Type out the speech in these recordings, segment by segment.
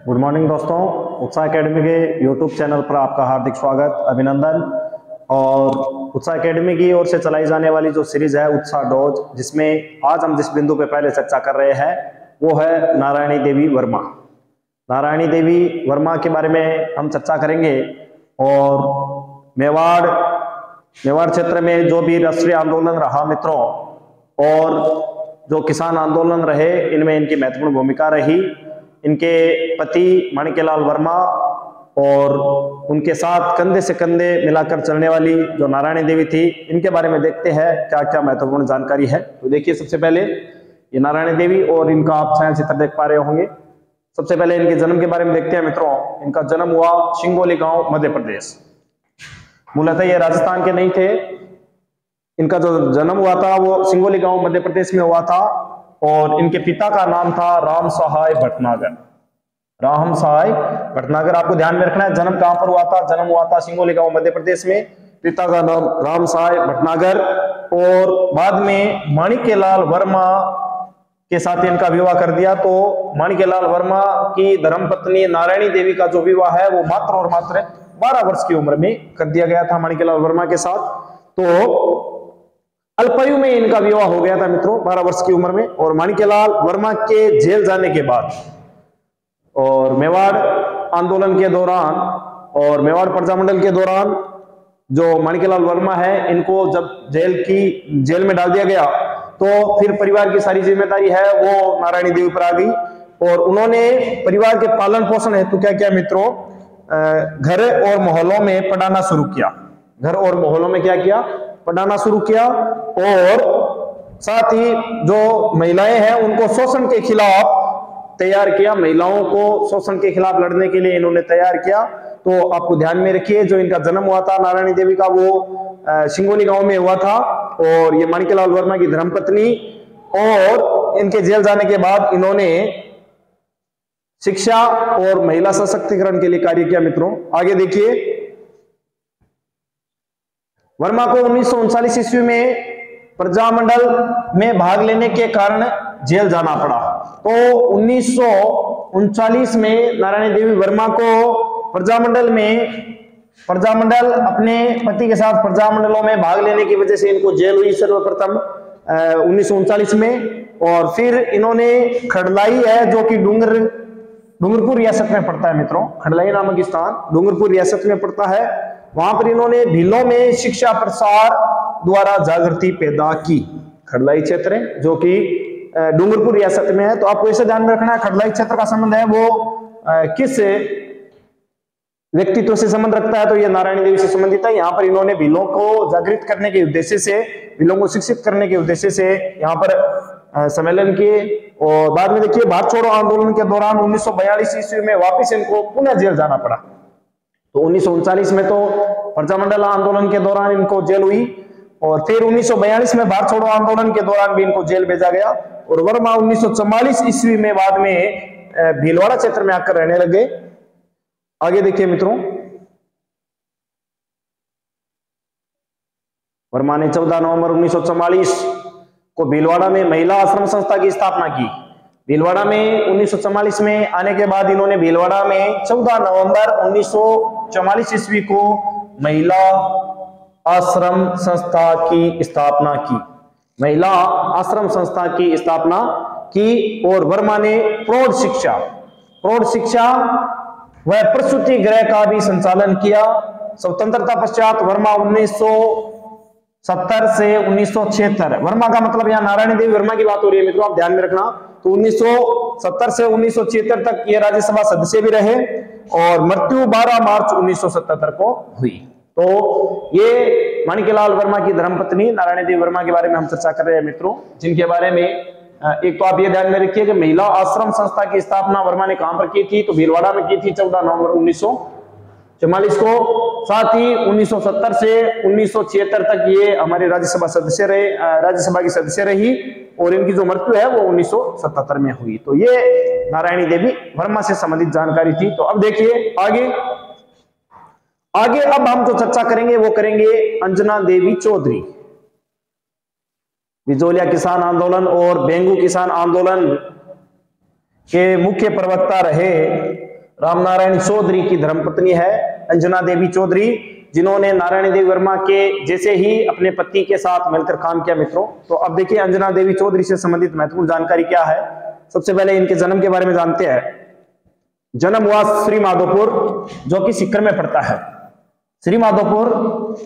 Good morning दोस्तों। उत्साह academy के यूट्यूब चैनल पर आपका हार्दिक स्वागत, अभिनंदन। और उत्साह एकेडमी की ओर से चलाई जाने वाली जो सीरीज है उत्साह डोज, जिसमें आज हम जिस बिंदु पे पहले चर्चा कर रहे हैं वो है नारायणी देवी वर्मा। नारायणी देवी वर्मा के बारे में हम चर्चा करेंगे। और मेवाड़ क्षेत्र में जो भी राष्ट्रीय आंदोलन रहा मित्रों, और जो किसान आंदोलन रहे, इनमें इनकी महत्वपूर्ण भूमिका रही। इनके पति माणिक्यलाल वर्मा और उनके साथ कंधे से कंधे मिलाकर चलने वाली जो नारायणी देवी थी, इनके बारे में देखते हैं क्या क्या महत्वपूर्ण जानकारी है। तो देखिए, सबसे पहले ये नारायणी देवी और इनका आप छाया चित्र देख पा रहे होंगे। सबसे पहले इनके जन्म के बारे में देखते हैं मित्रों। इनका जन्म हुआ सिंगोली गांव, मध्य प्रदेश। मूलतः ये राजस्थान के नहीं थे। इनका जो जन्म हुआ था वो सिंगोली गांव मध्य प्रदेश में हुआ था। और इनके पिता का नाम था राम सहाय भटनागर। राम सहाय भटनागर, आपको ध्यान में रखना है। जन्म कहां पर हुआ था? जन्म हुआ था सिंगोली गांव मध्य प्रदेश में। पिता का नाम राम सहाय भटनागर। और बाद में माणिक्यलाल वर्मा के साथ इनका विवाह कर दिया। तो माणिक्यलाल वर्मा की धर्मपत्नी नारायणी देवी का जो विवाह है वो मात्र और मात्र 12 वर्ष की उम्र में कर दिया गया था माणिक्यलाल वर्मा के साथ। तो अल्पायु में इनका विवाह हो गया था मित्रों, 12 वर्ष की उम्र में। और माणिक्यलाल वर्मा के जेल जाने के बाद और मेवाड़ आंदोलन के दौरान और मेवाड़ प्रजामंडल के दौरान जो माणिक्यलाल वर्मा है, इनको जब जेल में डाल दिया गया, तो फिर परिवार की सारी जिम्मेदारी है वो नारायणी देवी पर आ गई। और उन्होंने परिवार के पालन पोषण हेतु क्या किया मित्रों? घर और मोहल्लों में पढ़ाना शुरू किया। घर और मोहल्लों में क्या किया? पढ़ाना शुरू किया। और साथ ही जो महिलाएं हैं उनको शोषण के खिलाफ तैयार किया। महिलाओं को शोषण के खिलाफ लड़ने के लिए इन्होंने तैयार किया। तो आपको ध्यान में रखिए, जो इनका जन्म हुआ था नारायणी देवी का, वो सिंगोली गांव में हुआ था। और ये माणिक्यलाल वर्मा की धर्मपत्नी। और इनके जेल जाने के बाद इन्होंने शिक्षा और महिला सशक्तिकरण के लिए कार्य किया मित्रों। आगे देखिए, वर्मा को 1939 ईस्वी में प्रजामंडल में भाग लेने के कारण जेल जाना पड़ा। तो 1939 में नारायणी देवी वर्मा को प्रजामंडल अपने पति के साथ प्रजामंडलों में भाग लेने की वजह से इनको जेल हुई सर्वप्रथम 1939 में। और फिर इन्होंने खड़लाई है, जो कि डूंगरपुर रियासत में पड़ता है मित्रों। खड़लाई नामक स्थान डूंगरपुर रियासत में पड़ता है। वहां पर इन्होंने भीलों में शिक्षा प्रसार द्वारा जागृति पैदा की। खड़लाई क्षेत्र जो कि डूंगरपुर रियासत में है। तो आपको इसे ध्यान में रखना है, खड़लाई क्षेत्र का संबंध है वो किस व्यक्तित्व से संबंध रखता है? तो ये नारायणी देवी से संबंधित है। यहाँ पर इन्होंने भीलों को जागृत करने के उद्देश्य से, भीलों को शिक्षित करने के उद्देश्य से यहाँ पर सम्मेलन किए। और बाद में देखिए, भारत छोड़ो आंदोलन के दौरान 1942 ईस्वी में वापिस इनको पुनः जेल जाना पड़ा। तो 1939 में तो प्रजामंडल आंदोलन के दौरान इनको जेल हुई। और फिर 1942 में भारत छोड़ो आंदोलन के दौरान भी इनको जेल भेजा गया। और वर्मा 1944 ईस्वी में बाद में भीलवाड़ा क्षेत्र में आकर रहने लगे। आगे देखिए मित्रों, वर्मा ने 14 नवंबर 1944 को भीलवाड़ा में महिला आश्रम संस्था की स्थापना की। भीलवाड़ा में 1944 में आने के बाद इन्होंने भीलवाड़ा में 14 नवंबर 1944 ईस्वी को महिला आश्रम संस्था की स्थापना की। महिला आश्रम संस्था की स्थापना की। और वर्मा ने प्रौढ़ शिक्षा व प्रसूति गृह का भी संचालन किया। स्वतंत्रता पश्चात वर्मा 1970 से 1976, वर्मा का मतलब यहाँ नारायणी देवी वर्मा की बात हो रही है मित्रों, आप ध्यान में रखना। तो 1970 से 1976 तक ये राज्यसभा सदस्य भी रहे। और मृत्यु 12 मार्च 1977 को हुई। तो ये माणिक्यलाल वर्मा की धर्मपत्नी नारायणी देवी वर्मा के बारे में हम चर्चा कर रहे हैं मित्रों, जिनके बारे में एक तो आप ये ध्यान में रखिए कि महिला आश्रम संस्था की स्थापना वर्मा ने कहां पर की थी? तो भीलवाड़ा में की थी 14 नवंबर 1944 को। साथ ही 1970 से 1976 तक ये हमारे राज्यसभा की सदस्य रही। और इनकी जो मृत्यु है वो 1977 में हुई। तो ये नारायणी देवी वर्मा से संबंधित जानकारी थी। तो अब देखिए आगे अब हम जो चर्चा करेंगे वो करेंगे अंजना देवी चौधरी। बिजोलिया किसान आंदोलन और बेंगू किसान आंदोलन के मुख्य प्रवक्ता रहे रामनारायण चौधरी की धर्मपत्नी है अंजना देवी चौधरी, जिन्होंने नारायणी देवी वर्मा के जैसे ही अपने पति के साथ मिलकर काम किया मित्रों। तो अब देखिए अंजना देवी चौधरी से संबंधित महत्वपूर्ण जानकारी क्या है। सबसे पहले इनके जन्म के बारे में जानते हैं। जन्म हुआ श्री माधोपुर, जो कि सीकर में पड़ता है। श्री माधोपुर,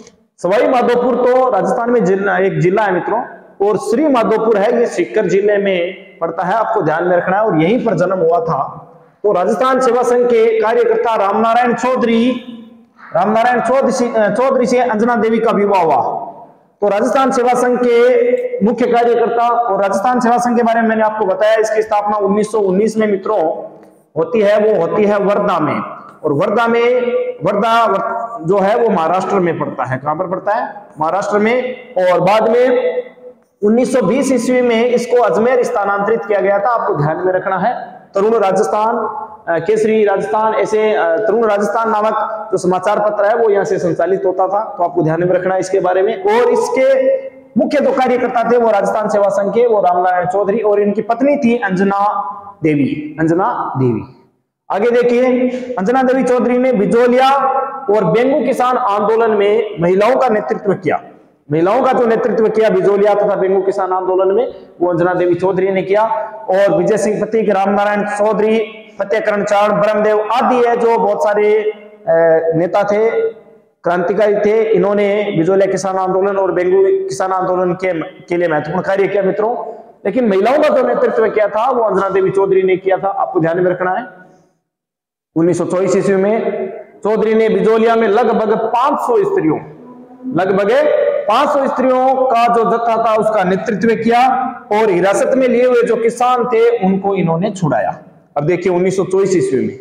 सवाई माधोपुर तो राजस्थान में एक जिला है मित्रों, और श्री माधोपुर है ये सीकर जिले में पड़ता है, आपको ध्यान में रखना है। और यहीं पर जन्म हुआ था। तो राजस्थान सेवा संघ के कार्यकर्ता रामनारायण चौधरी से अंजना देवी का विवाह हुआ। तो राजस्थान सेवा संघ के मुख्य कार्यकर्ता, और राजस्थान सेवा संघ के बारे में मैंने आपको बताया, इसकी स्थापना 1919 में मित्रों होती है। वो होती है वर्धा में, और वर्धा जो है वो महाराष्ट्र में पड़ता है। कहां पर पड़ता है? महाराष्ट्र में। और बाद में 1920 ईस्वी में इसको अजमेर स्थानांतरित किया गया था, आपको ध्यान में रखना है। तरुण राजस्थान, केसरी राजस्थान, ऐसे तरुण राजस्थान नामक जो समाचार पत्र है वो यहाँ से संचालित होता था, तो आपको ध्यान में रखना है इसके बारे में। और इसके मुख्य जो कार्यकर्ता थे वो राजस्थान सेवा संघ के, वो रामनारायण चौधरी, और इनकी पत्नी थी अंजना देवी। आगे देखिए, अंजना देवी चौधरी ने बिजोलिया और बेंगू किसान आंदोलन में महिलाओं का नेतृत्व किया। महिलाओं का जो नेतृत्व किया बिजोलिया तथा बेंगू किसान आंदोलन में, वो अंजना देवी चौधरी ने किया। और विजय सिंह प्रतीक, रामनारायण चौधरी, फतेहकरण चारण, ब्रह्मदेव आदि है जो बहुत सारे नेता थे, क्रांतिकारी थे। इन्होंने बिजोलिया किसान आंदोलन और बेंगू किसान आंदोलन के लिए महत्वपूर्ण कार्य किया मित्रों। लेकिन महिलाओं का जो नेतृत्व किया था वो अंजना देवी चौधरी ने किया था, आपको ध्यान में रखना है। 1924 ईस्वी में चौधरी ने बिजोलिया में लगभग 500 स्त्रियों का जो जत्था था उसका नेतृत्व किया, और हिरासत में लिए हुए जो किसान थे उनको इन्होंने छुड़ाया। अब देखिए 1924 ईस्वी में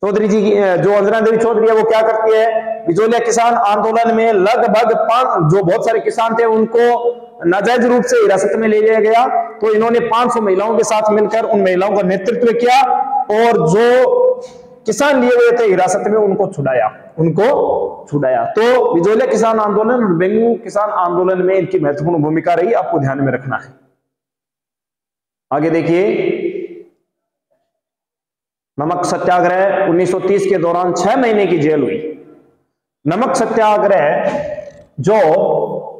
चौधरी जी की जो अंजना देवी चौधरी है वो क्या करती है, बिजोलिया किसान आंदोलन में लगभग जो बहुत सारे किसान थे उनको नाजायज रूप से हिरासत में ले लिया गया। तो इन्होंने 500 महिलाओं के साथ मिलकर उन महिलाओं का नेतृत्व किया, और जो किसान लिए हुए थे हिरासत में उनको छुड़ाया। तो बिजोलिया किसान आंदोलन और बेंगू किसान आंदोलन में इनकी महत्वपूर्ण भूमिका रही, आपको ध्यान में रखना है। आगे देखिए, नमक सत्याग्रह 1930 के दौरान 6 महीने की जेल हुई। नमक सत्याग्रह जो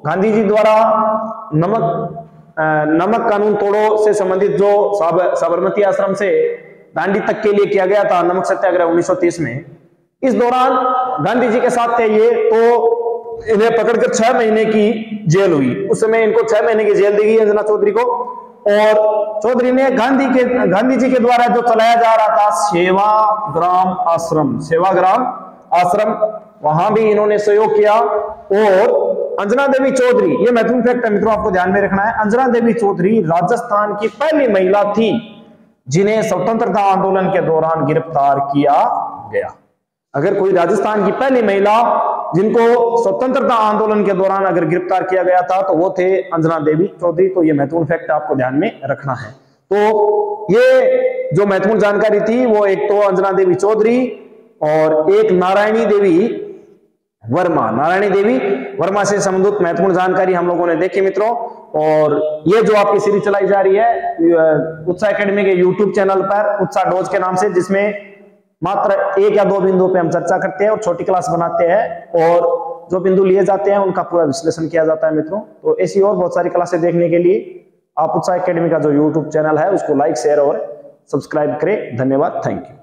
गांधी जी द्वारा नमक कानून तोड़ो से संबंधित जो साबरमती आश्रम से दांडी तक के लिए किया गया था नमक सत्याग्रह 1930 में, इस दौरान गांधी जी के साथ थे ये, तो इन्हें पकड़कर 6 महीने की जेल हुई। उस समय इनको 6 महीने की जेल दी गई अंजना चौधरी को। और चौधरी ने गांधी जी के द्वारा जो चलाया जा रहा था सेवाग्राम आश्रम, वहां भी इन्होंने सहयोग किया। और अंजना देवी चौधरी, ये महत्वपूर्ण फैक्ट है मित्रों, आपको ध्यान में रखना है, अंजना देवी चौधरी राजस्थान की पहली महिला थी जिन्हें स्वतंत्रता आंदोलन के दौरान गिरफ्तार किया गया। अगर कोई राजस्थान की पहली महिला जिनको स्वतंत्रता आंदोलन के दौरान अगर गिरफ्तार किया गया था तो वो थे अंजना देवी चौधरी। तो ये महत्वपूर्ण फैक्ट आपको ध्यान में रखना है। तो ये जो महत्वपूर्ण जानकारी थी वो एक तो अंजना देवी चौधरी और एक नारायणी देवी वर्मा से संबंधित महत्वपूर्ण जानकारी हम लोगों ने देखी मित्रों। और ये जो आपकी सीरीज चलाई जा रही है उत्साह एकेडमी के यूट्यूब चैनल पर उत्साह डोज के नाम से, जिसमें मात्र 1 या 2 बिंदु पे हम चर्चा करते हैं और छोटी क्लास बनाते हैं, और जो बिंदु लिए जाते हैं उनका पूरा विश्लेषण किया जाता है मित्रों। तो ऐसी और बहुत सारी क्लासें देखने के लिए आप उत्साह एकेडमी का जो यूट्यूब चैनल है उसको लाइक, शेयर और सब्सक्राइब करें। धन्यवाद, थैंक यू।